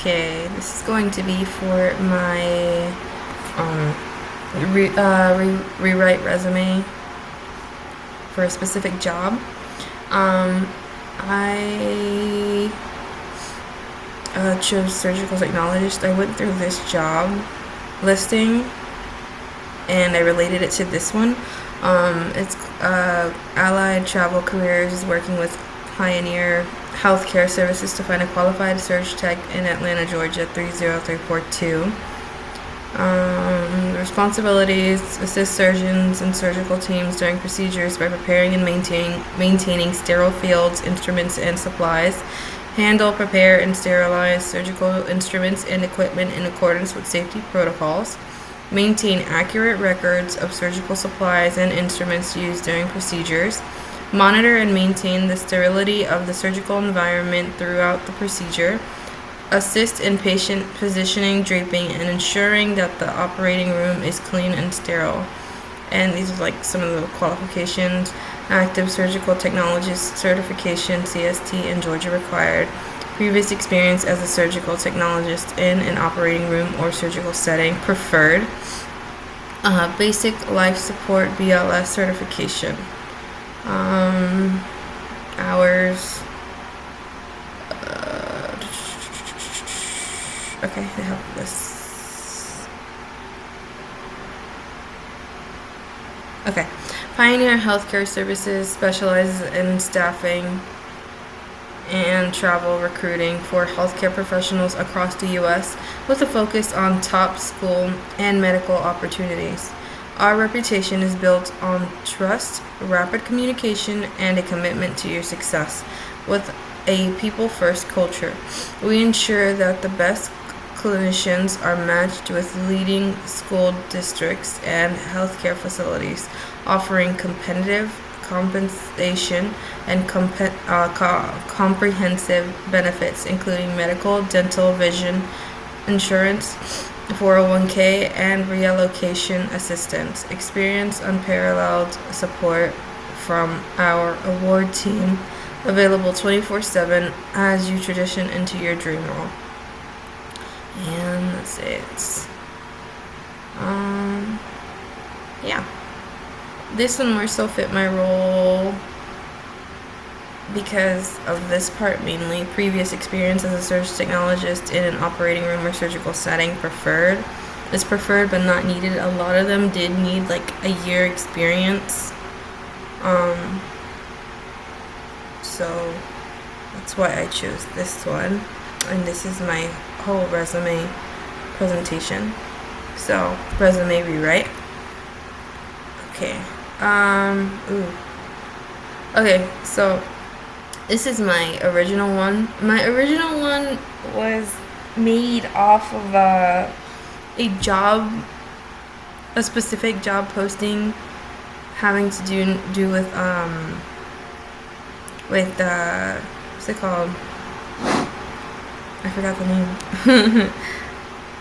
Okay, this is going to be for my rewrite resume for a specific job. I chose surgical technologist. I went through this job listing and I related it to this one. It's Allied Travel Careers is working with Pioneer Healthcare Services to find a qualified surge tech in Atlanta, Georgia 30342. Responsibilities: assist surgeons and surgical teams during procedures by preparing and maintaining sterile fields, instruments, and supplies. Handle, prepare, and sterilize surgical instruments and equipment in accordance with safety protocols. Maintain accurate records of surgical supplies and instruments used during procedures. Monitor and maintain the sterility of the surgical environment throughout the procedure. Assist in patient positioning, draping, and ensuring that the operating room is clean and sterile. And these are like some of the qualifications. Active surgical technologist certification, CST, in Georgia required. Previous experience as a surgical technologist in an operating room or surgical setting preferred. Basic life support BLS certification. Hours. Okay, I have this. Okay. Pioneer Healthcare Services specializes in staffing and travel recruiting for healthcare professionals across the U.S. with a focus on top school and medical opportunities. Our reputation is built on trust, rapid communication, and a commitment to your success. With a people-first culture, we ensure that the best clinicians are matched with leading school districts and healthcare facilities, offering competitive compensation and comprehensive benefits, including medical, dental, vision insurance, 401k, and reallocation assistance. Experience unparalleled support from our award team, available 24/7 as you transition into your dream role. And that's it. Yeah. This one more so fit my role because of this part mainly. Previous experience as a surge technologist in an operating room or surgical setting preferred. It's preferred but not needed. A lot of them did need like a year experience. So that's why I chose this one. And this is my whole resume presentation. So resume rewrite. Okay. Okay, so this is my original one. My original one was made off of a specific job posting having to do with what's it called? I forgot the name.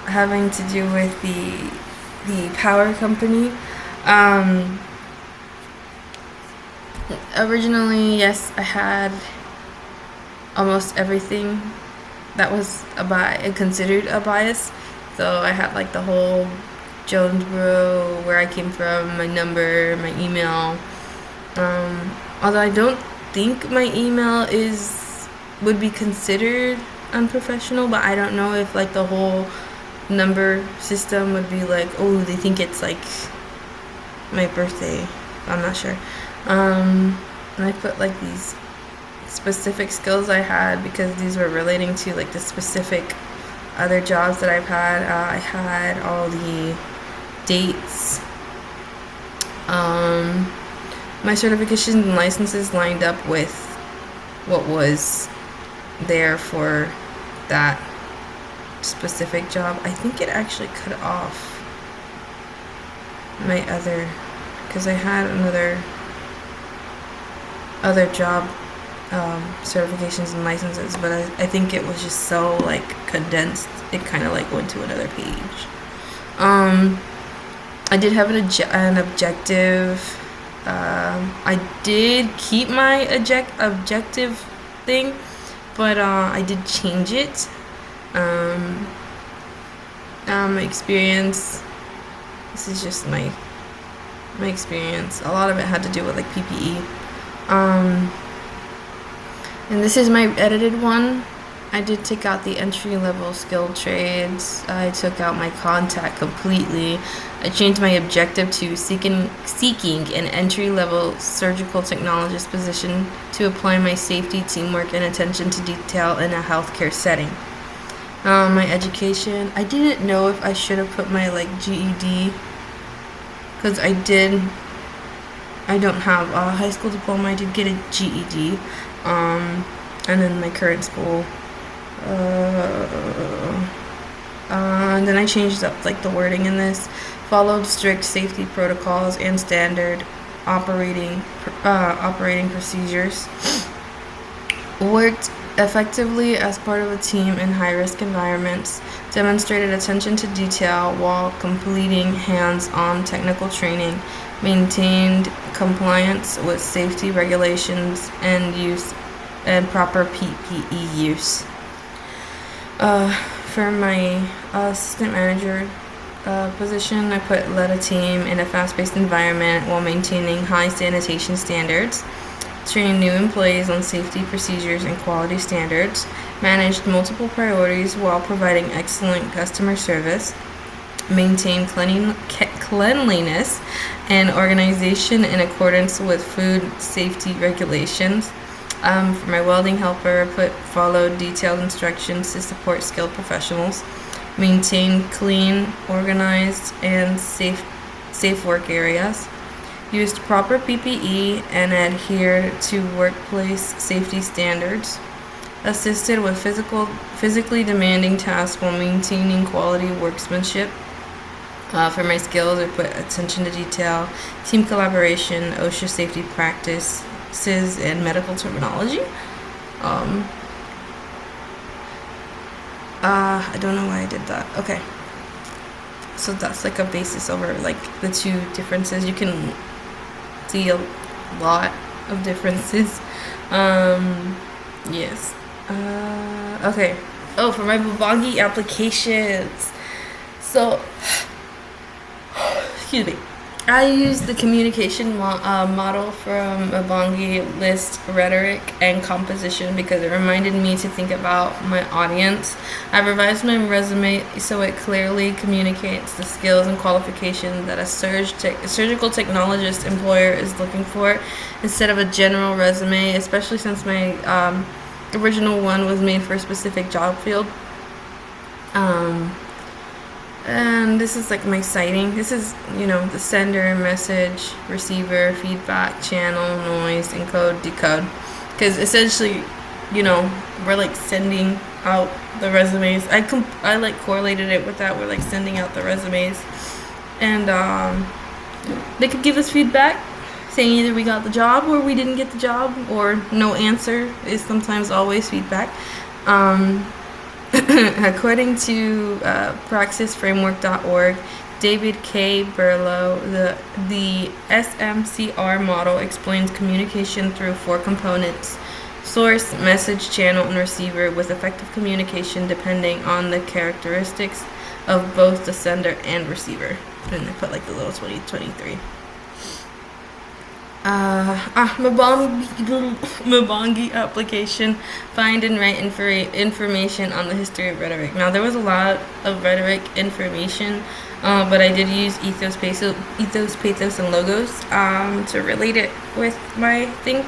Having to do with the power company. Originally, yes, I had almost everything that was considered a bias. So I had like the whole Jonesboro, where I came from, my number, my email. Although I don't think my email would be considered unprofessional, but I don't know if like the whole number system would be like, oh, they think it's like my birthday. I'm not sure. And I put like these specific skills I had because these were relating to like the specific other jobs that I've had. I had all the dates, my certifications and licenses lined up with what was there for that specific job. I think it actually cut off my other, because I had other job certifications and licenses, but I think it was just so like condensed, it kind of like went to another page. I did have an objective. I did keep my objective thing, but I did change it Um, my experience. This is just my experience. A lot of it had to do with like PPE. And this is my edited one. I did take out the entry-level skilled trades. I took out my contact completely. I changed my objective to seeking an entry-level surgical technologist position to apply my safety, teamwork, and attention to detail in a healthcare setting. My education. I didn't know if I should have put my like GED, because I don't have a high school diploma. I did get a GED. And then my current school. And then I changed up like the wording in this. Followed strict safety protocols and standard operating procedures. Worked effectively as part of a team in high-risk environments. Demonstrated attention to detail while completing hands-on technical training. Maintained compliance with safety regulations and use and proper PPE use. For my assistant manager position, I led a team in a fast-paced environment while maintaining high sanitation standards, trained new employees on safety procedures and quality standards, managed multiple priorities while providing excellent customer service, maintained cleanliness and organization in accordance with food safety regulations. For my welding helper, followed detailed instructions to support skilled professionals, maintained clean, organized, and safe work areas, used proper PPE and adhered to workplace safety standards, assisted with physically demanding tasks while maintaining quality workmanship. For my skills, I put attention to detail, team collaboration, OSHA safety practices, and medical terminology. I don't know why I did that. Okay. So that's like a basis over like the two differences. You can see a lot of differences. Yes. Okay. Oh, for my Mubongi applications. So, excuse me. I used the communication model from Mubongi, list, rhetoric, and composition because it reminded me to think about my audience. I revised my resume so it clearly communicates the skills and qualifications that a surgical technologist employer is looking for instead of a general resume, especially since my original one was made for a specific job field. And this is like my citing. This is, the sender, message, receiver, feedback, channel, noise, encode, decode. Because essentially, we're like sending out the resumes. I like correlated it with that. We're like sending out the resumes. And they could give us feedback saying either we got the job or we didn't get the job, or no answer is sometimes always feedback. According to praxisframework.org, David K. Berlow, the SMCR model explains communication through 4 components: source, message, channel, and receiver, with effective communication depending on the characteristics of both the sender and receiver. And I put like the little 2023. Mubongi application, find and write information on the history of rhetoric. Now there was a lot of rhetoric information, but I did use ethos, pathos, and logos to relate it with my thing.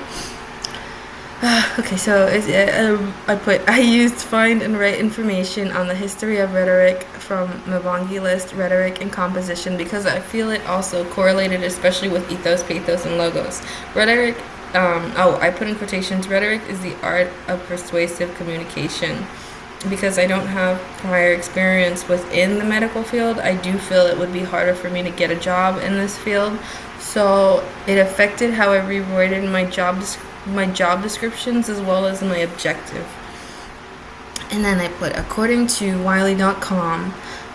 Okay, so I used find and write information on the history of rhetoric from Mubongi list, rhetoric, and composition because I feel it also correlated, especially with ethos, pathos, and logos. Rhetoric, I put in quotations, rhetoric is the art of persuasive communication. Because I don't have prior experience within the medical field, I do feel it would be harder for me to get a job in this field. So it affected how I reworded my job descriptions as well as my objective. And then I put, according to Wiley.com,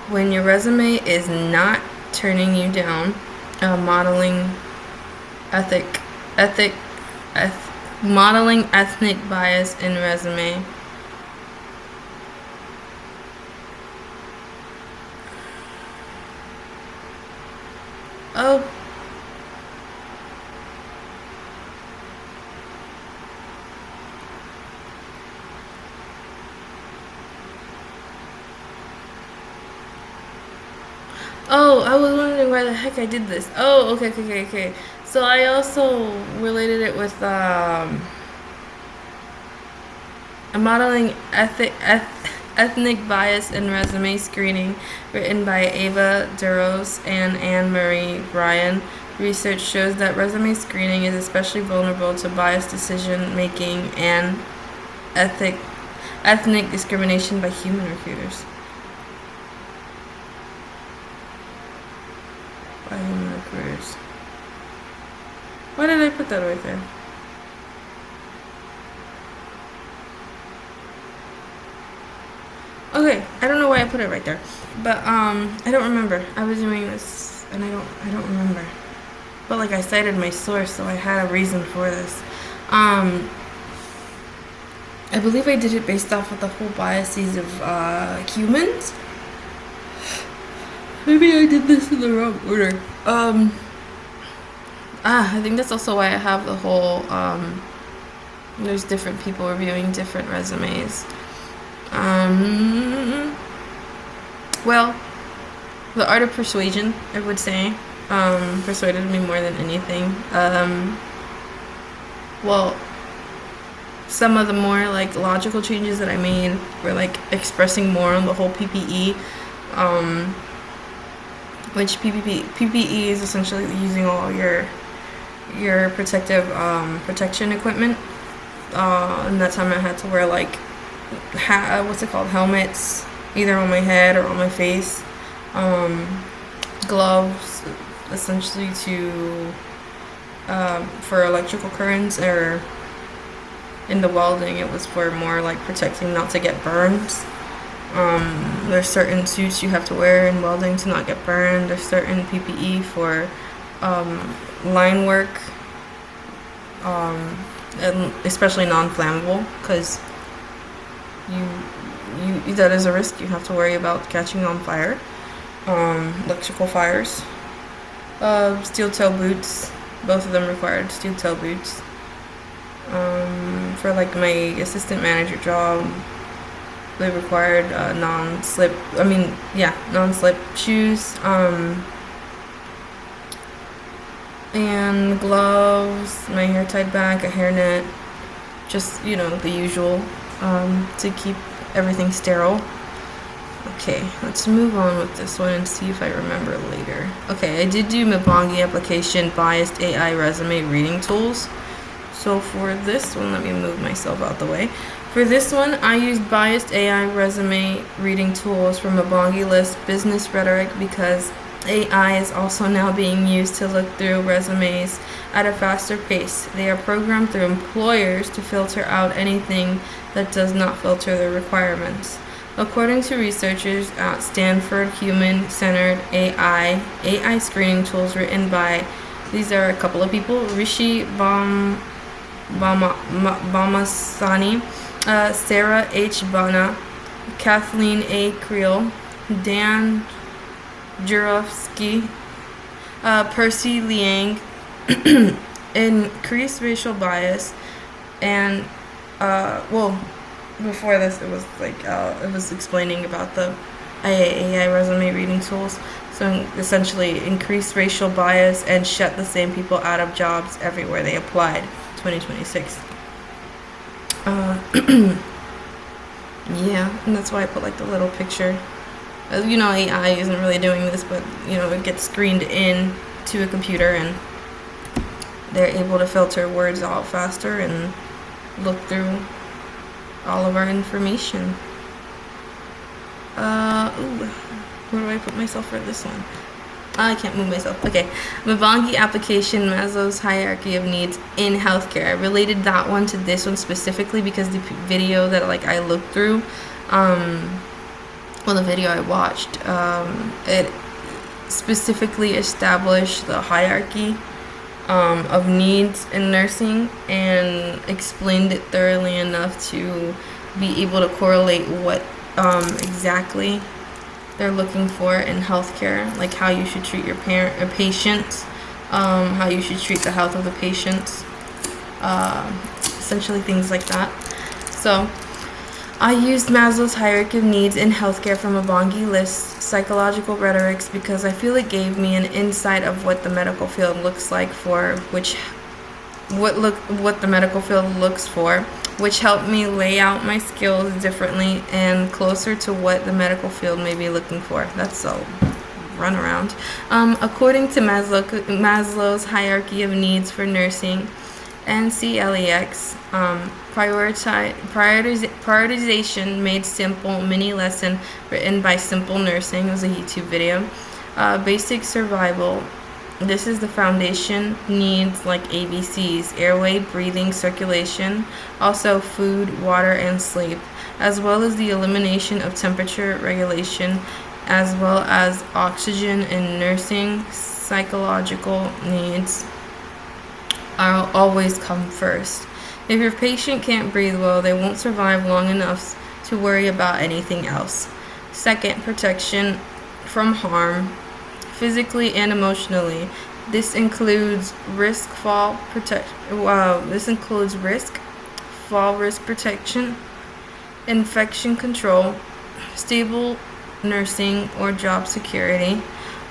when your resume is not turning you down, modeling ethnic bias in resume. Oh. Oh, I was wondering why the heck I did this. Oh, okay. So I also related it with modeling ethnic bias in resume screening, written by Ava Duros and Anne Marie Bryan. Research shows that resume screening is especially vulnerable to biased decision making and ethnic discrimination by human recruiters. By human recruiters. Why did I put that right there? Okay, I don't know why I put it right there, but I don't remember. I was doing this, and I don't remember. But like I cited my source, so I had a reason for this. I believe I did it based off of the whole biases of humans. Maybe I did this in the wrong order. I think that's also why I have the whole there's different people reviewing different resumes. Well, the art of persuasion, I would say, persuaded me more than anything. Well, some of the more like logical changes that I made were like expressing more on the whole PPE, which PPE is essentially using all your protective protection equipment. And that time I had to wear like what's it called, helmets, either on my head or on my face, gloves, essentially to for electrical currents, or in the welding it was for more like protecting not to get burns. There's certain suits you have to wear in welding to not get burned. There's certain PPE for line work, and especially non-flammable, because you that is a risk you have to worry about catching on fire. Electrical fires. Steel toe boots, both of them required steel toe boots. For like my assistant manager job, they required non-slip shoes, and gloves, my hair tied back, a hairnet, just, the usual, to keep everything sterile. Okay, let's move on with this one and see if I remember later. Okay, I did do Mabongi application biased AI resume reading tools. So for this one, let me move myself out the way. For this one, I used biased AI resume reading tools from Mabongi List Business Rhetoric, because AI is also now being used to look through resumes at a faster pace. They are programmed through employers to filter out anything that does not filter the requirements. According to researchers at Stanford Human-Centered AI screening tools written by, these are a couple of people, Rishi Bhamasani, Sarah H. Bana, Kathleen A. Creel, Dan Jurofsky, Percy Liang, increased racial bias, and before this it was like it was explaining about the AI resume reading tools. So essentially, increased racial bias and shut the same people out of jobs everywhere they applied. 2026. Yeah, and that's why I put like the little picture. AI isn't really doing this, but it gets screened in to a computer, and they're able to filter words out faster and look through all of our information. Where do I put myself for this one? I can't move myself. Okay. Mabongi application, Maslow's hierarchy of needs in healthcare. I related that one to this one specifically because the video that I looked through, the video I watched, it specifically established the hierarchy of needs in nursing and explained it thoroughly enough to be able to correlate what exactly they're looking for in healthcare, like how you should treat your parent or patients, how you should treat the health of the patients, essentially things like that. So I used Maslow's hierarchy of needs in healthcare from a Bongi list, Psychological Rhetorics, because I feel it gave me an insight of what the medical field looks like for what the medical field looks for, which helped me lay out my skills differently and closer to what the medical field may be looking for. That's a runaround. According to Maslow's hierarchy of needs for nursing, NCLEX, prioritization made simple mini lesson written by Simple Nursing. It was a YouTube video. Basic survival. This is the foundation needs like ABCs: airway, breathing, circulation, also food, water, and sleep, as well as the elimination of temperature regulation, as well as oxygen and nursing. Psychological needs always come first. If your patient can't breathe well, they won't survive long enough to worry about anything else. Second, protection from harm, physically and emotionally. This includes fall risk protection, infection control, stable nursing or job security,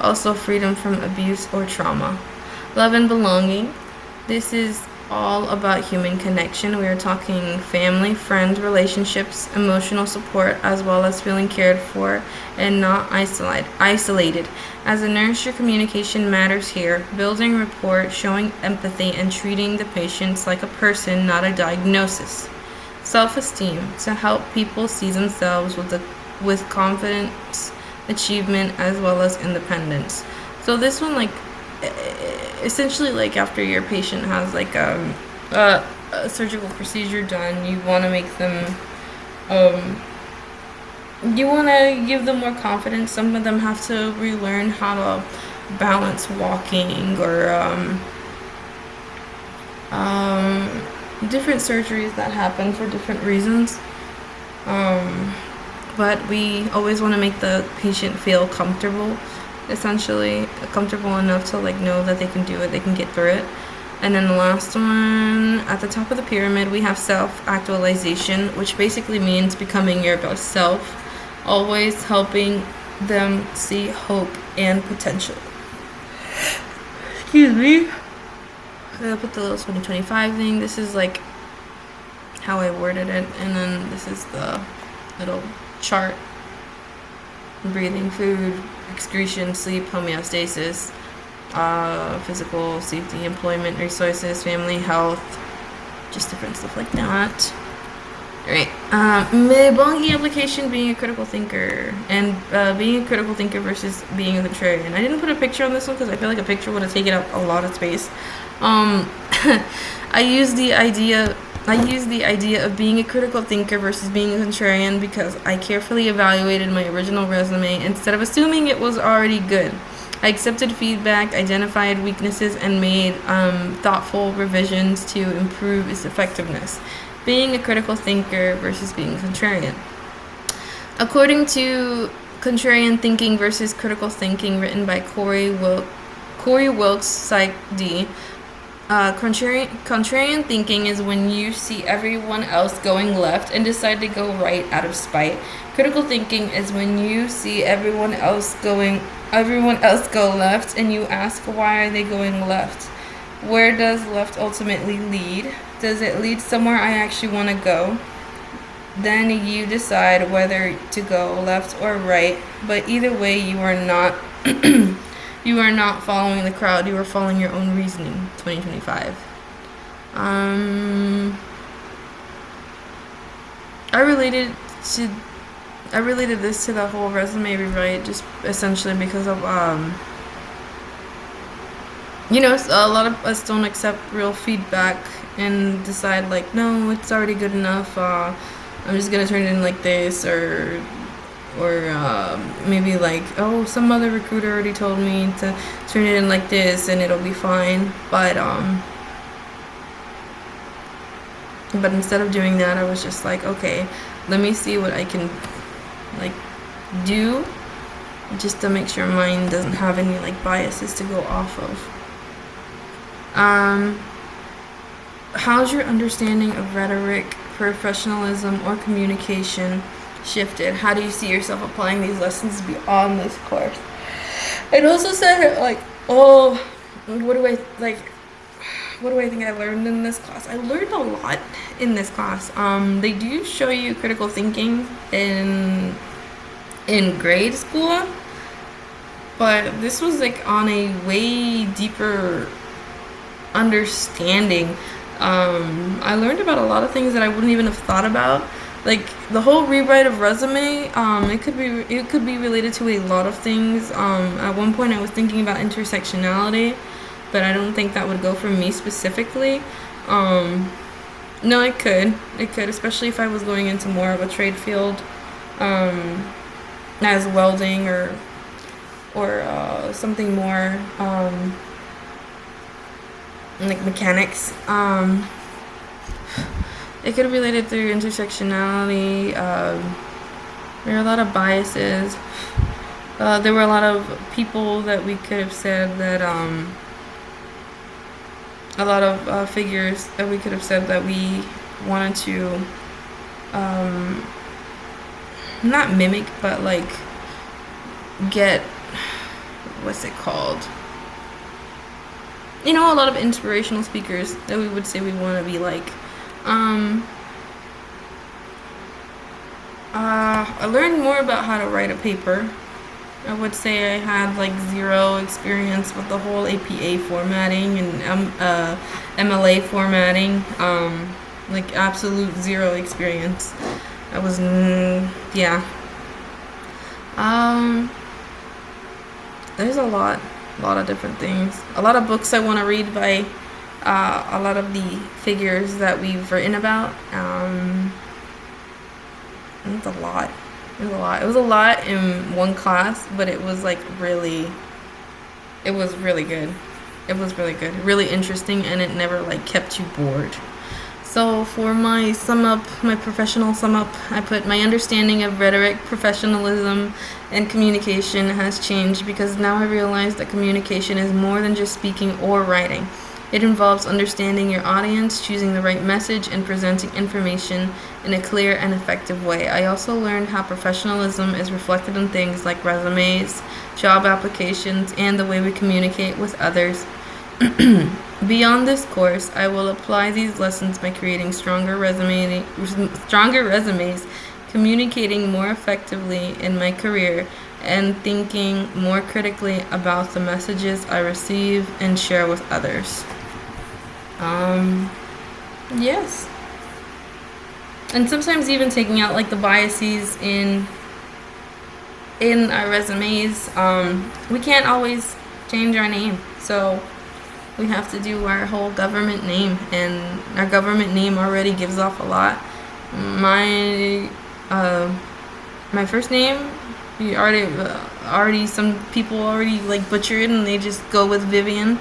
also freedom from abuse or trauma. Love and belonging. This is all about human connection. We are talking family, friends, relationships, emotional support, as well as feeling cared for and not isolated. As a nurse, your communication matters here. Building rapport, showing empathy, and treating the patients like a person, not a diagnosis. Self-esteem, to help people see themselves with confidence, achievement, as well as independence. So this one, like, essentially, like, after your patient has like a surgical procedure done, you want to make them you want to give them more confidence. Some of them have to relearn how to balance walking or different surgeries that happen for different reasons, but we always want to make the patient feel comfortable, essentially comfortable enough to like know that they can do it, they can get through it. And then the last one at the top of the pyramid, we have self-actualization, which basically means becoming your best self, always helping them see hope and potential. Excuse me. I put the little 2025 thing. This is like how I worded it, and then this is the little chart. Breathing, food, excretion, sleep, homeostasis, physical safety, employment, resources, family, health, just different stuff like that. Alright, Bongi application, being a critical thinker, and being a critical thinker versus being a contrarian. I didn't put a picture on this one because I feel like a picture would have taken up a lot of space. I use the idea of being a critical thinker versus being a contrarian because I carefully evaluated my original resume instead of assuming it was already good. I accepted feedback, identified weaknesses, and made thoughtful revisions to improve its effectiveness. Being a critical thinker versus being a contrarian. According to Contrarian Thinking versus Critical Thinking, written by Corey Wilkes, Psych D, contrarian thinking is when you see everyone else going left and decide to go right out of spite. Critical thinking is when you see everyone else go left and you ask, why are they going left? Where does left ultimately lead? Does it lead somewhere I actually want to go? Then you decide whether to go left or right, but either way you are not you are not following the crowd, you are following your own reasoning. 2025. I related this to the whole resume rewrite, just essentially because of a lot of us don't accept real feedback and decide like, no, it's already good enough, I'm just gonna turn it in like this, or maybe like, oh, some other recruiter already told me to turn it in like this and it'll be fine. But instead of doing that, I was just like, okay, let me see what I can like do just to make sure mine doesn't have any like biases to go off of. How's your understanding of rhetoric, professionalism, or communication shifted? How do you see yourself applying these lessons beyond this course? It also said like, oh, what do I like? What do I think I learned in this class? I learned a lot in this class. They do show you critical thinking in grade school, but this was like on a way deeper understanding. I learned about a lot of things that I wouldn't even have thought about. Like the whole rewrite of resume, it could be related to a lot of things. At one point, I was thinking about intersectionality, but I don't think that would go for me specifically. No, it could, especially if I was going into more of a trade field, as welding or something more like mechanics. It could have related through intersectionality. There are a lot of biases. There were a lot of people that we could have said that, a lot of figures that we could have said that we wanted to, not mimic, but like get, what's it called? A lot of inspirational speakers that we would say we want to be like. I learned more about how to write a paper. I would say I had like zero experience with the whole APA formatting and MLA formatting. Like absolute zero experience. I was, yeah. There's a lot of different things. A lot of books I want to read by a lot of the figures that we've written about. It's a lot. It was a lot in one class, but it was like really good. It was really good, really interesting, and it never like kept you bored. So for my professional sum up, I put my understanding of rhetoric, professionalism, and communication has changed because now I realize that communication is more than just speaking or writing. It involves understanding your audience, choosing the right message, and presenting information in a clear and effective way. I also learned how professionalism is reflected in things like resumes, job applications, and the way we communicate with others. Beyond this course, I will apply these lessons by creating stronger resumes, communicating more effectively in my career, and thinking more critically about the messages I receive and share with others. Yes. And sometimes even taking out like the biases in our resumes. We can't always change our name, so we have to do our whole government name, and our government name already gives off a lot. My first name, you already some people already like butcher it and they just go with Vivian,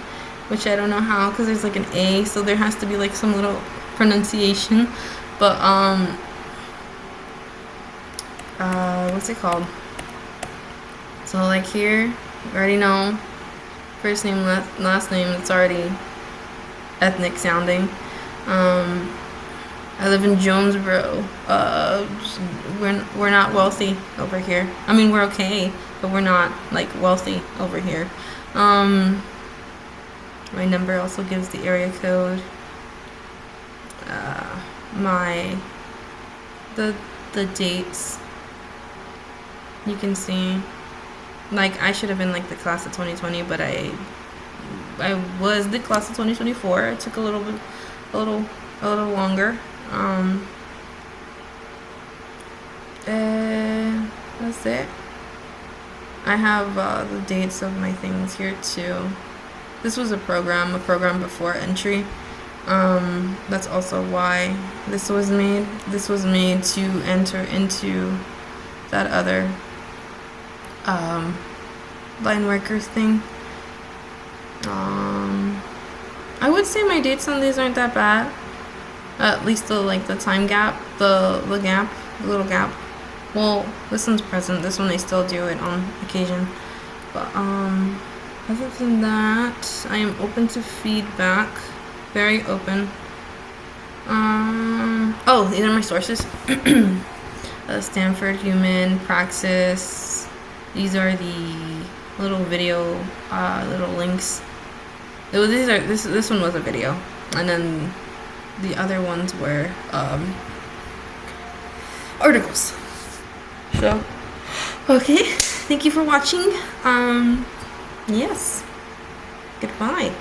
which I don't know how, because there's like an A, so there has to be like some little pronunciation. But what's it called? So like here, you already know first name, last name. It's already ethnic sounding. I live in Jonesboro. We're not wealthy over here. I mean, we're okay, but we're not like wealthy over here. My number also gives the area code. The dates. You can see. Like I should have been like the class of 2020, but I was the class of 2024. It took a little longer. That's it. I have the dates of my things here too. This was a program before entry. That's also why this was made. This was made to enter into that other line workers thing. I would say my dates on these aren't that bad. At least the time gap, the little gap. Well, this one's present. This one I still do it on occasion. But other than that, I am open to feedback. Very open. Oh, these are my sources. Stanford Human Praxis. These are the little video, little links. This one was a video, and then the other ones were articles. So, okay, thank you for watching. Yes, goodbye.